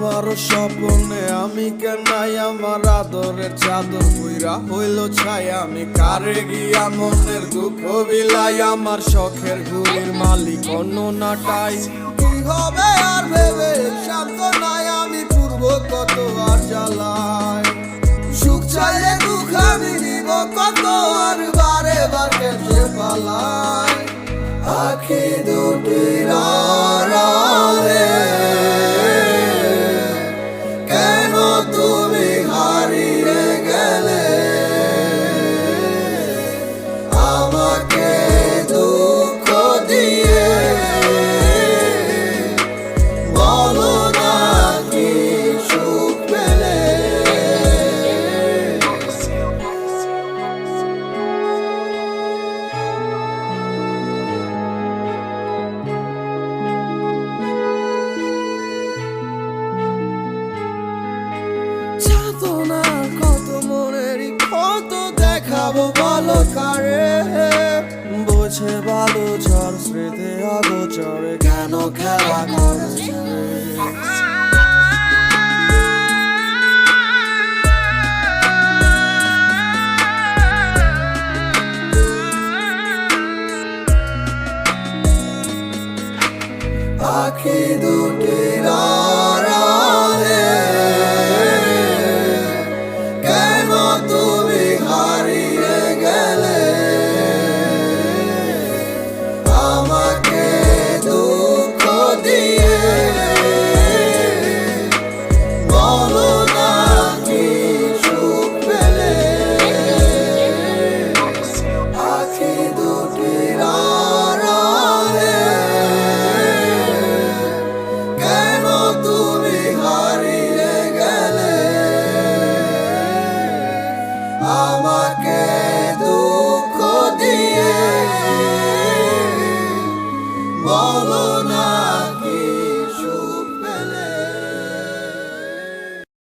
তোমার স্বপ্নে আমি কেনাই আমার আদরের চাদর বইরা হইল ছাই আমি কারে গিয়া মনের দুঃখ বিলাই আমার শখের ঘুড়ির মালিক অন্য নাটাই কি হবে আর ভেবে শান্ত নাই আমি পূর্ব কত আর জ্বালাই সুখ চাইলে দুঃখ আমি নিব কত আর বারে বার কেটে পালাই আখি দুটির আড়ালে কেন তুমি হারিয়ে গেলে আমাকে দুঃখ দিয়ে বলো না কি সুখ পেলে চাতনার কত মনেরই কত দেখাবো বলো কারে বোঝে ভালো ঝড় স্মৃতি আগোচরে কেন খেলা করেছে আখি দুটির আড়ালে কেন তুমি হারিয়ে গেলে আমাকে দুঃখ দিয়ে বলো না কি সুখ পেলে আখি দুটির আড়ালে কেন তুমি হারিয়ে গেলে আমাকে